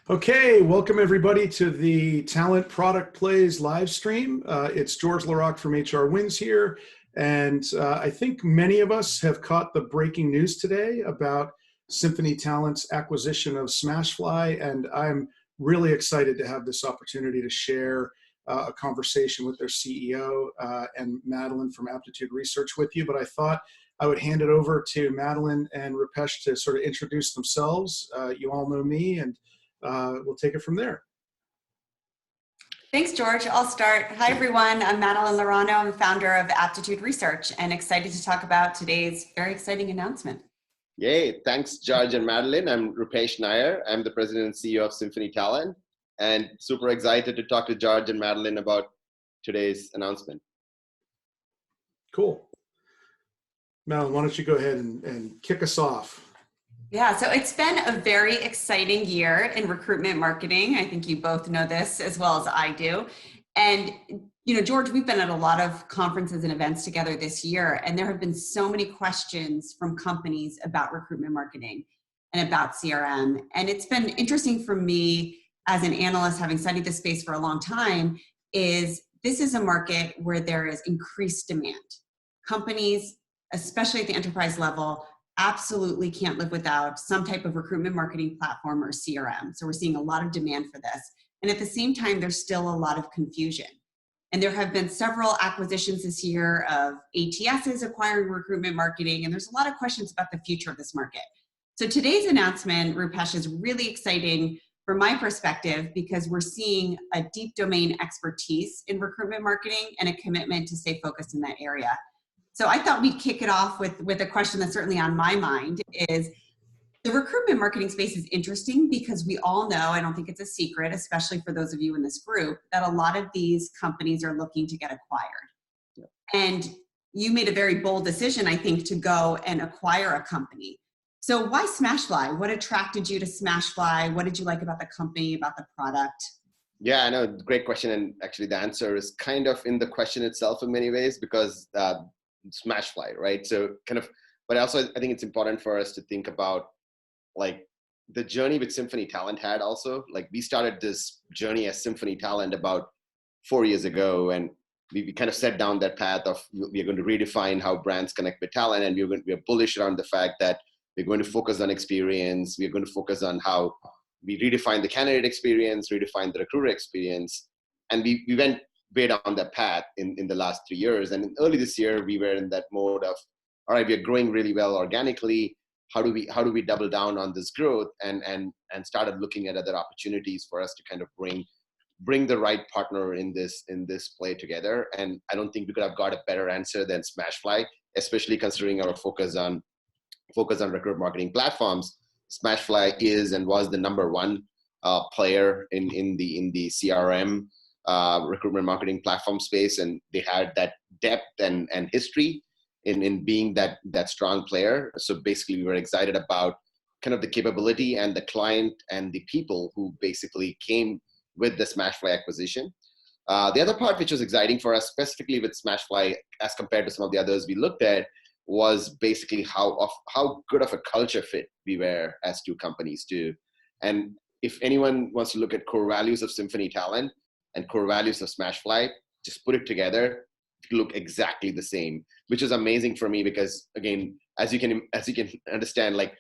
Okay, welcome everybody to the Talent Product Plays live stream. It's George LaRocque from HRWins here, and I think many of us have caught the breaking news today about Symphony Talent's acquisition of Smashfly, and I'm really excited to have this opportunity to share a conversation with their CEO and Madeline from Aptitude Research with you. But I thought I would hand it over to Madeline and Roopesh to sort of introduce themselves. You all know me, and we'll take it from there. Thanks, George. I'll start. Hi, everyone. I'm Madeline Laurano. I'm founder of Aptitude Research and excited to talk about today's very exciting announcement. Yay. Thanks, George and Madeline. I'm Roopesh Nair. I'm the president and CEO of Symphony Talent, and super excited to talk to George and Madeline about today's announcement. Cool. Madeline, why don't you go ahead and kick us off? Yeah, so it's been a very exciting year in recruitment marketing. I think you both know this as well as I do. And, George, we've been at a lot of conferences and events together this year, and there have been so many questions from companies about recruitment marketing and about CRM. And it's been interesting for me as an analyst, having studied this space for a long time, is this is a market where there is increased demand. Companies, especially at the enterprise level, absolutely can't live without some type of recruitment marketing platform or CRM. So we're seeing a lot of demand for this. And at the same time, there's still a lot of confusion. And there have been several acquisitions this year of ATSs acquiring recruitment marketing, and there's a lot of questions about the future of this market. So today's announcement, Roopesh, is really exciting from my perspective because we're seeing a deep domain expertise in recruitment marketing and a commitment to stay focused in that area. So I thought we'd kick it off with a question that's certainly on my mind is the recruitment marketing space is interesting because we all know, I don't think it's a secret, especially for those of you in this group, that a lot of these companies are looking to get acquired. Yeah. And you made a very bold decision, I think, to go and acquire a company. So why Smashfly? What attracted you to Smashfly? What did you like about the company, about the product? Yeah, I know, great question. And actually the answer is kind of in the question itself in many ways because Smashfly, right? So but also I think it's important for us to think about like the journey which Symphony Talent had also. Like we started this journey as Symphony Talent about 4 years ago, and we kind of set down that path of we are going to redefine how brands connect with talent, and we are bullish around the fact that we're going to focus on experience. We're going to focus on how we redefine the candidate experience, redefine the recruiter experience, and we went way down that path in the last 3 years. And early this year, we were in that mode of, all right, we are growing really well organically. How do we double down on this growth and started looking at other opportunities for us to kind of bring the right partner in this play together. And I don't think we could have got a better answer than Smashfly, especially considering our focus on recruitment marketing platforms. Smashfly is and was the number one player in the CRM recruitment marketing platform space, and they had that depth and history in being that strong player. So basically we were excited about kind of the capability and the client and the people who basically came with the Smashfly acquisition. The other part which was exciting for us specifically with Smashfly as compared to some of the others we looked at was basically how good of a culture fit we were as two companies too. And if anyone wants to look at core values of Symphony Talent and core values of Smashfly, just put it together, it look exactly the same, which is amazing for me because again, as you can understand, like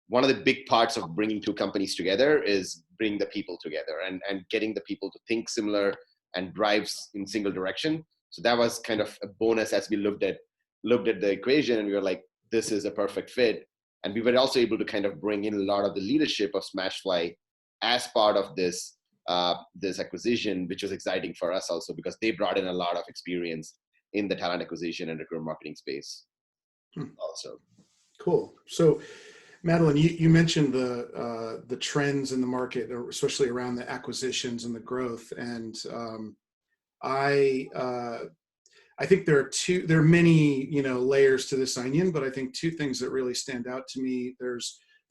one of the big parts of bringing two companies together is bring the people together and getting the people to think similar and drives in single direction. So that was kind of a bonus as we looked at the equation, and we were like, this is a perfect fit. And we were also able to kind of bring in a lot of the leadership of Smashfly as part of this acquisition, which was exciting for us also because they brought in a lot of experience in the talent acquisition and recruitment marketing space also. Cool. So Madeline, you mentioned the trends in the market, especially around the acquisitions and the growth. And I think there are many, layers to this onion, but I think two things that really stand out to me. There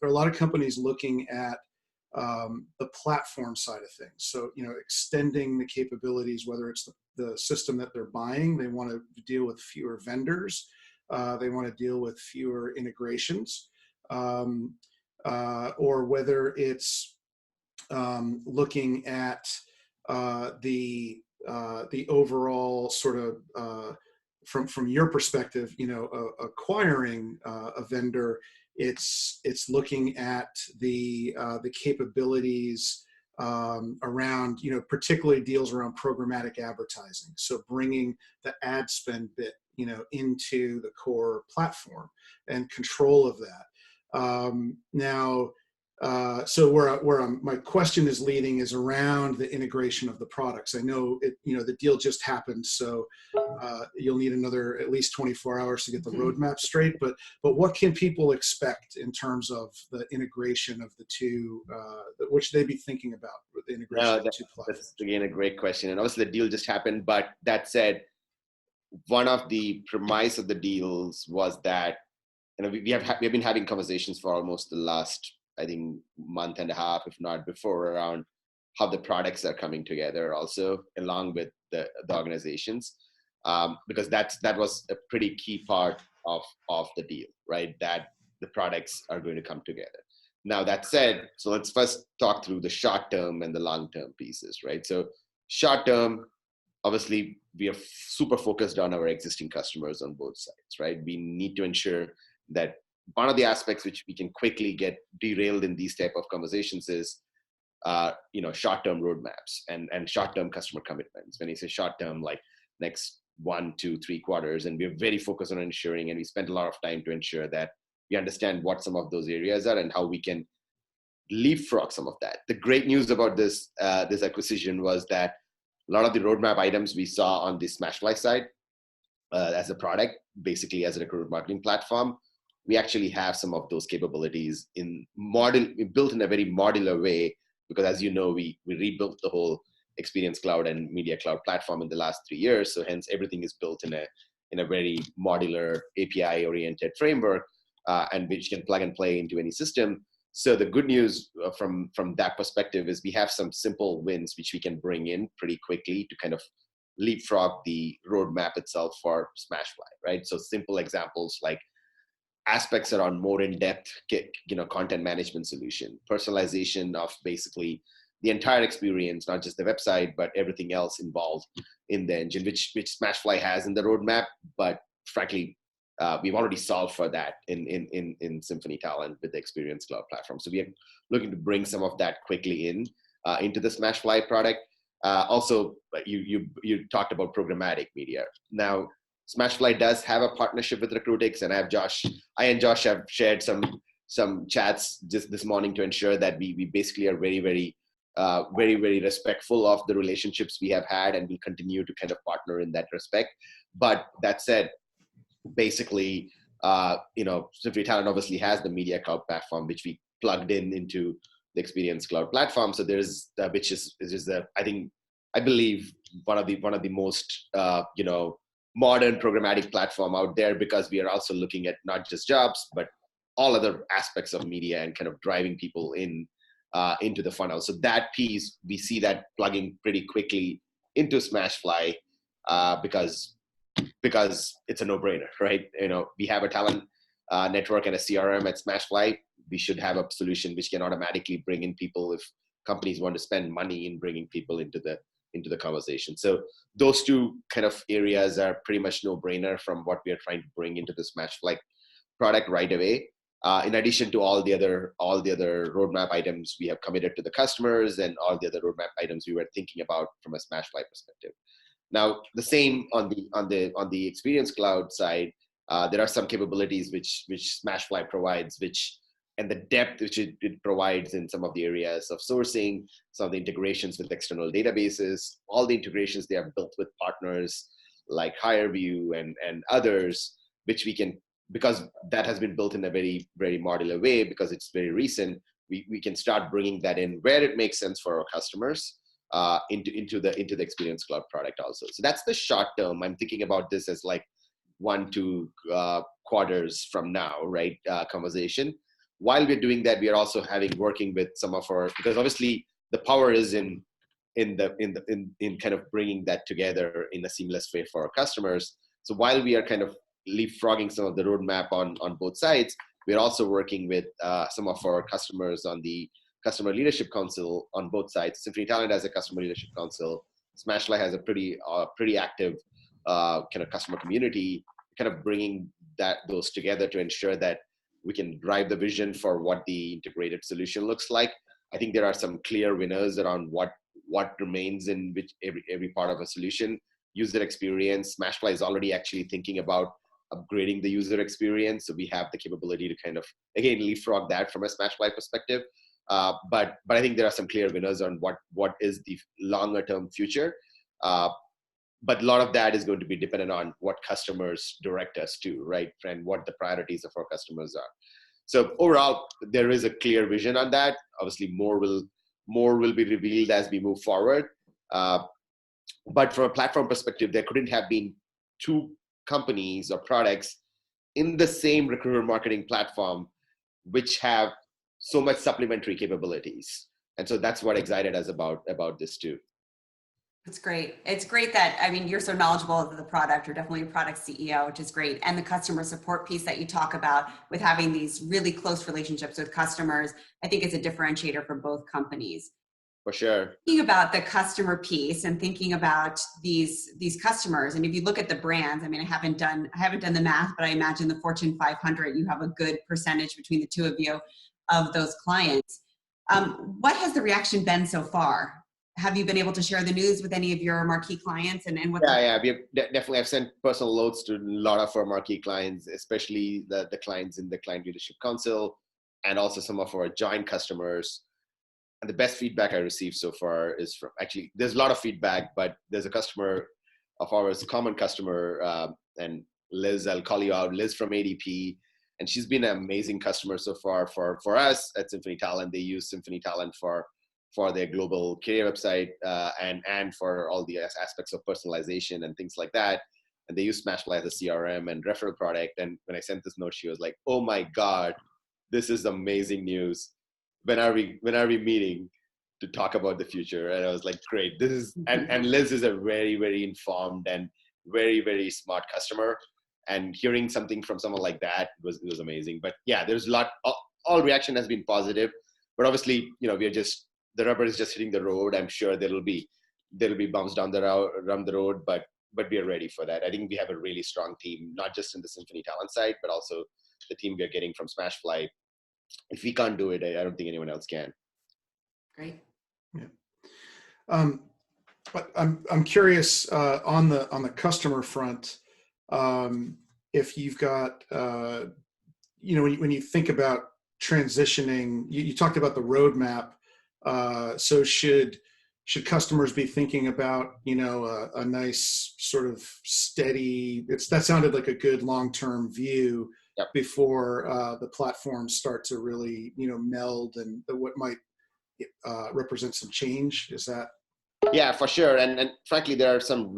are a lot of companies looking at the platform side of things. So, extending the capabilities, whether it's the system that they're buying, they want to deal with fewer vendors. They want to deal with fewer integrations, or whether it's looking at the overall sort of from your perspective, acquiring a vendor, it's looking at the capabilities around, particularly deals around programmatic advertising. So bringing the ad spend bit, into the core platform and control of that. Now, so my question is leading is around the integration of the products. I know the deal just happened, so you'll need another at least 24 hours to get the roadmap straight. But what can people expect in terms of the integration of the two? What should they be thinking about with the integration of the two platforms? That's again a great question, and obviously the deal just happened. But that said, one of the premise of the deals was that we have been having conversations for almost the last, I think, month and a half, if not before, around how the products are coming together also along with the organizations, because that was a pretty key part of the deal, right? That the products are going to come together. Now that said, so let's first talk through the short term and the long term pieces, right? So short term, obviously we are super focused on our existing customers on both sides, right? We need to ensure that one of the aspects which we can quickly get derailed in these type of conversations is, short-term roadmaps and short-term customer commitments. When you say short-term, like next 1, 2, 3 quarters, and we're very focused on ensuring, and we spend a lot of time to ensure that we understand what some of those areas are and how we can leapfrog some of that. The great news about this acquisition was that a lot of the roadmap items we saw on the Smashfly side as a product, basically as a recruitment marketing platform, we actually have some of those capabilities built in a very modular way, because as you know, we rebuilt the whole Experience Cloud and Media Cloud platform in the last 3 years. So hence everything is built in a very modular API oriented framework, and which can plug and play into any system. So the good news from that perspective is we have some simple wins which we can bring in pretty quickly to kind of leapfrog the roadmap itself for Smashfly, right? So simple examples like aspects around more in-depth, content management solution, personalization of basically the entire experience, not just the website, but everything else involved in the engine, which Smashfly has in the roadmap. But frankly, we've already solved for that in Symphony Talent with the Experience Cloud platform. So we are looking to bring some of that quickly into the Smashfly product. Also, you talked about programmatic media. Now, Smashfly does have a partnership with Recruitix, and I and Josh have shared some chats just this morning to ensure that we basically are very, very respectful of the relationships we have had, and we continue to kind of partner in that respect. But that said, basically, Symphony Talent obviously has the Media Cloud platform, which we plugged into the Experience Cloud platform. So there's which is I believe one of the most modern programmatic platform out there, because we are also looking at not just jobs but all other aspects of media and kind of driving people into the funnel. So that piece, we see that plugging pretty quickly into Smashfly, because it's a no-brainer, right? We have a talent network and a CRM at Smashfly. We should have a solution which can automatically bring in people if companies want to spend money in bringing people into the conversation. So those two kind of areas are pretty much no-brainer from what we are trying to bring into the Smashfly product right away. In addition to all the other roadmap items we have committed to the customers, and all the other roadmap items we were thinking about from a Smashfly perspective. Now, the same on the Experience Cloud side, there are some capabilities which Smashfly provides, and the depth which it provides in some of the areas of sourcing, some of the integrations with external databases, all the integrations they have built with partners like HireVue and others, which we can, because that has been built in a very, very modular way, because it's very recent, we can start bringing that in where it makes sense for our customers, into the Experience Cloud product also. So that's the short term. I'm thinking about this as like 1-2 quarters from now, right? Conversation. While we're doing that, we are also working with some of our, because obviously the power is in kind of bringing that together in a seamless way for our customers. So while we are kind of leapfrogging some of the roadmap on both sides, we're also working with some of our customers on the customer leadership council on both sides. Symphony Talent has a customer leadership council. Smashfly has a pretty active kind of customer community, kind of bringing those together to ensure that we can drive the vision for what the integrated solution looks like. I think there are some clear winners around what remains in which every part of a solution. User experience, Smashfly is already actually thinking about upgrading the user experience. So we have the capability to kind of, again, leapfrog that from a Smashfly perspective. But I think there are some clear winners on what is the longer term future. But a lot of that is going to be dependent on what customers direct us to, right? And what the priorities of our customers are. So overall, there is a clear vision on that. Obviously, more will be revealed as we move forward. But from a platform perspective, there couldn't have been two companies or products in the same recruiter marketing platform, which have so much supplementary capabilities. And so that's what excited us about this too. That's great. It's great that, I mean, you're so knowledgeable of the product. You're definitely a product CEO, which is great. And the customer support piece that you talk about with having these really close relationships with customers, I think is a differentiator for both companies. For sure. Thinking about the customer piece and thinking about these customers, and if you look at the brands, I mean, I haven't done the math, but I imagine the Fortune 500, you have a good percentage between the two of you of those clients. What has the reaction been so far? Have you been able to share the news with any of your marquee clients? And what? Yeah, we have definitely. I've sent personal notes to a lot of our marquee clients, especially the clients in the Client Leadership Council, and also some of our joint customers. And the best feedback I received so far is from, actually, there's a lot of feedback, but there's a customer of ours, a common customer, and Liz, I'll call you out, Liz from ADP, and she's been an amazing customer so far for us at Symphony Talent. They use Symphony Talent for their global career website and for all the aspects of personalization and things like that. And they use Smashfly as a CRM and referral product. And when I sent this note, she was like, "Oh my God, this is amazing news. When are we meeting to talk about the future?" And I was like, "Great, this is," and Liz is a very, very informed and very, very smart customer. And hearing something from someone like that was amazing. But yeah, there's a lot, all reaction has been positive, but obviously, the rubber is just hitting the road. I'm sure there'll be bumps down the road, but we are ready for that. I think we have a really strong team, not just in the Symphony Talent side, but also the team we are getting from Smashfly. If we can't do it, I don't think anyone else can. Great. Yeah. But I'm curious on the customer front, if you've got when you think about transitioning, you talked about the roadmap. So should customers be thinking about a nice sort of steady? That sounded like a good long-term view. Yep. Before the platforms start to really meld and what might represent some change. Is that? Yeah, for sure. And frankly, there are some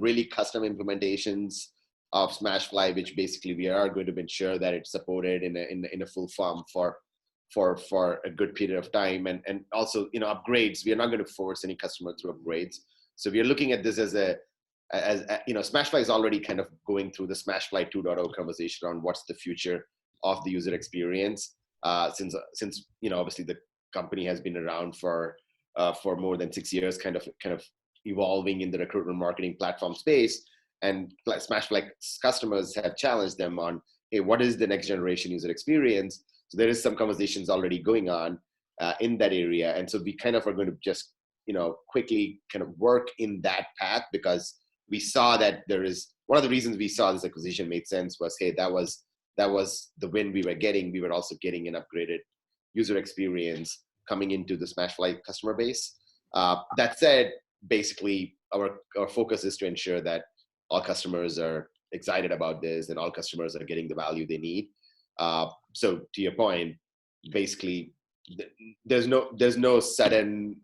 really custom implementations of Smashfly, which basically we are going to ensure that it's supported in a full form for a good period of time. And also, upgrades, we are not going to force any customer through upgrades. So we are looking at this as Smashfly is already kind of going through the Smashfly 2.0 conversation on what's the future of the user experience. Since obviously the company has been around for more than 6 years, kind of evolving in the recruitment marketing platform space. And Smashfly customers have challenged them on, hey, what is the next generation user experience? So there is some conversations already going on in that area. And so we kind of are going to just, quickly kind of work in that path, because we saw that there is, one of the reasons we saw this acquisition made sense was, hey, that was the win we were getting. We were also getting an upgraded user experience coming into the Smashfly customer base. That said, basically our focus is to ensure that all customers are excited about this and all customers are getting the value they need. So to your point, basically there's no sudden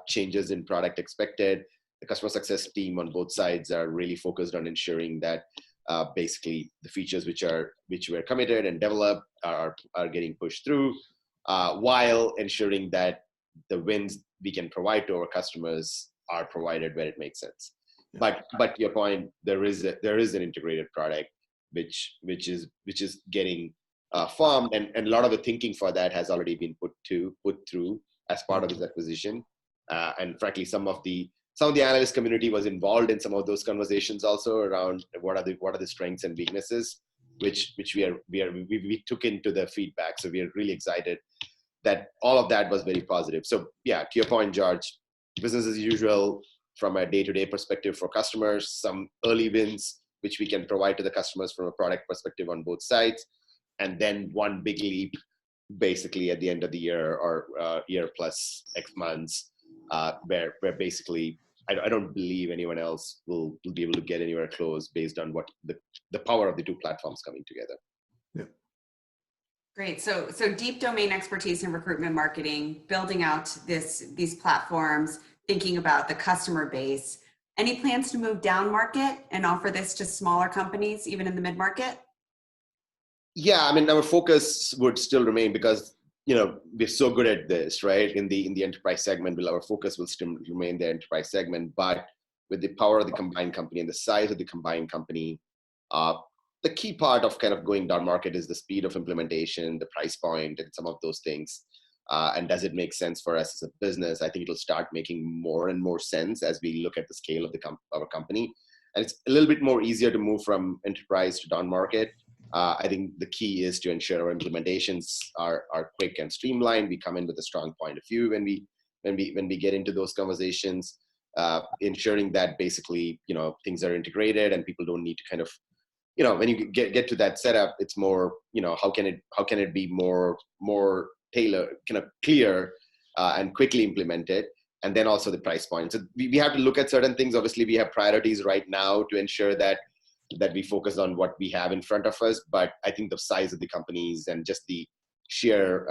changes in product expected. The customer success team on both sides are really focused on ensuring that basically the features which were committed and developed are getting pushed through, while ensuring that the wins we can provide to our customers are provided where it makes sense. Yeah. But to your point, there is an integrated product which is getting formed, and a lot of the thinking for that has already been put through as part of this acquisition. And frankly, some of the analyst community was involved in some of those conversations also around what are the strengths and weaknesses, which we took into the feedback. So we are really excited that all of that was very positive. So yeah, to your point, George, business as usual from a day-to-day perspective for customers, some early wins, which we can provide to the customers from a product perspective on both sides. And then one big leap, basically at the end of the year or year plus X months, where basically I don't believe anyone else will be able to get anywhere close based on what the power of the two platforms coming together. Yeah. Great. So deep domain expertise in recruitment marketing, building out these platforms, thinking about the customer base. Any plans to move down market and offer this to smaller companies, even in the mid-market? Yeah, I mean, our focus would still remain because, we're so good at this, right? In the enterprise segment, our focus will still remain the enterprise segment, but with the power of the combined company and the size of the combined company, the key part of kind of going down market is the speed of implementation, the price point, and some of those things. And does it make sense for us as a business? I think it'll start making more and more sense as we look at the scale of our company. And it's a little bit more easier to move from enterprise to down market. I think the key is to ensure our implementations are quick and streamlined. We come in with a strong point of view when we get into those conversations, ensuring that basically things are integrated and people don't need to kind of when you get to that setup, it's more how can it be more tailored, kind of clear and quickly implemented. And then also the price point. So we have to look at certain things. Obviously, we have priorities right now to ensure that we focus on what we have in front of us. But I think the size of the companies and just the sheer,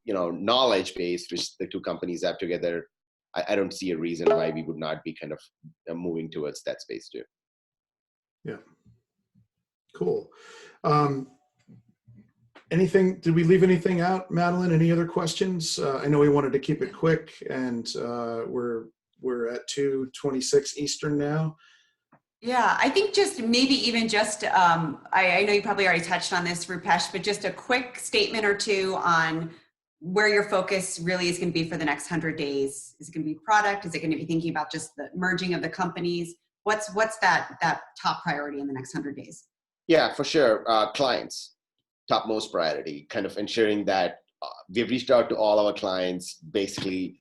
knowledge base which the two companies have together, I don't see a reason why we would not be kind of moving towards that space too. Yeah. Cool. Did we leave anything out, Madeline? Any other questions? I know we wanted to keep it quick, and we're at 2:26 Eastern now. Yeah, I think I know you probably already touched on this, Roopesh, but just a quick statement or two on where your focus really is going to be for the next 100 days. Is it going to be product? Is it going to be thinking about just the merging of the companies? What's that top priority in the next 100 days? Yeah, for sure. Clients, topmost priority, kind of ensuring that we've reached out to all our clients. Basically,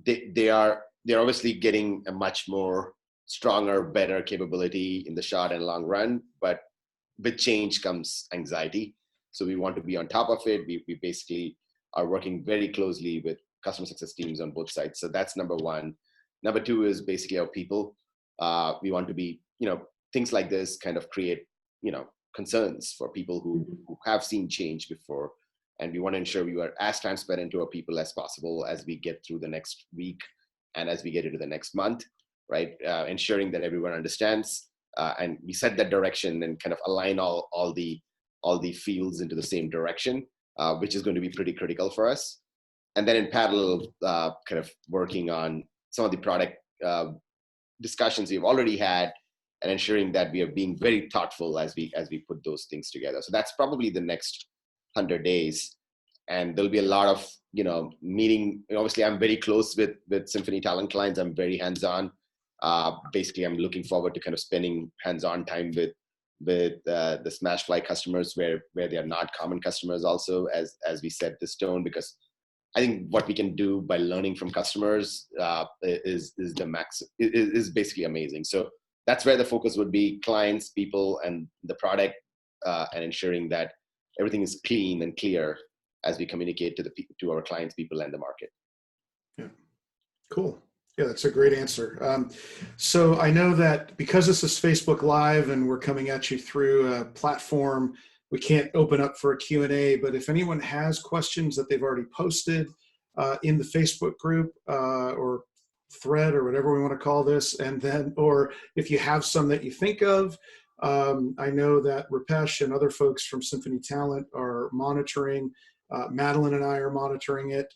they're obviously getting a much more stronger, better capability in the short and long run, but with change comes anxiety. So we want to be on top of it. We basically are working very closely with customer success teams on both sides. So that's number one. Number two is basically our people. We want to be, things like this kind of create, concerns for people who have seen change before. And we want to ensure we are as transparent to our people as possible as we get through the next week and as we get into the next month. Right, ensuring that everyone understands, and we set that direction and kind of align all the fields into the same direction, which is going to be pretty critical for us. And then in parallel, kind of working on some of the product discussions we've already had, and ensuring that we are being very thoughtful as we put those things together. So that's probably the next 100 days, and there'll be a lot of meeting. Obviously, I'm very close with Symphony talent clients. I'm very hands-on. Basically, I'm looking forward to kind of spending hands-on time with the Smashfly customers where they are not common customers also as we set this tone, because I think what we can do by learning from customers is basically amazing. So that's where the focus would be: clients, people, and the product, and ensuring that everything is clean and clear as we communicate to our clients, people, and the market. Yeah, cool. Yeah, that's a great answer. So I know that because this is Facebook Live and we're coming at you through a platform, we can't open up for a Q&A, but if anyone has questions that they've already posted in the Facebook group or thread or whatever we want to call this, or if you have some that you think of, I know that Roopesh and other folks from Symphony Talent are monitoring. Madeline and I are monitoring it.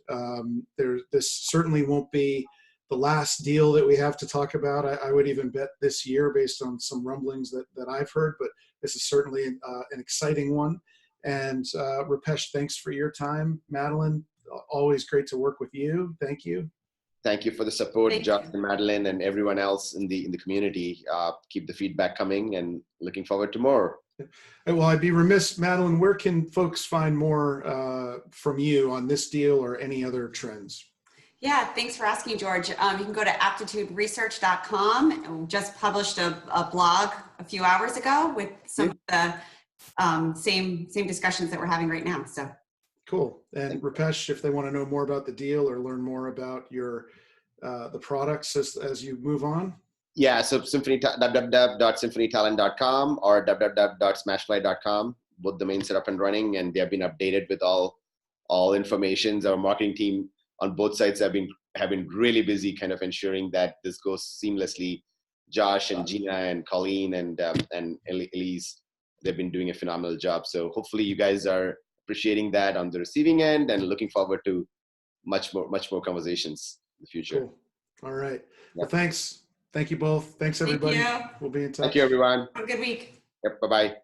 This certainly won't be the last deal that we have to talk about. I would even bet this year based on some rumblings that I've heard, but this is certainly an exciting one. And Roopesh, thanks for your time. Madeline, always great to work with you. Thank you. Thank you for the support, Thank Josh you. and Madeline, and everyone else in the community. Keep the feedback coming, and looking forward to more. Well, I'd be remiss, Madeline, where can folks find more from you on this deal or any other trends? Yeah, thanks for asking, George. You can go to aptituderesearch.com. We just published a blog a few hours ago with some of the same discussions that we're having right now. So cool. And Roopesh, if they want to know more about the deal or learn more about your the products as you move on. Yeah, so www.symphonytalent.com or www.smashfly.com. Both domains are up and running, and they have been updated with all information. Our marketing team on both sides have been really busy, kind of ensuring that this goes seamlessly. Josh and Gina and Colleen and Elise, they've been doing a phenomenal job. So hopefully you guys are appreciating that on the receiving end, and looking forward to much more conversations in the future. Cool. All right. Yep. Well, thanks. Thank you both. Thanks, everybody. Thank you. We'll be in touch. Thank you, everyone. Have a good week. Yep. Bye-bye.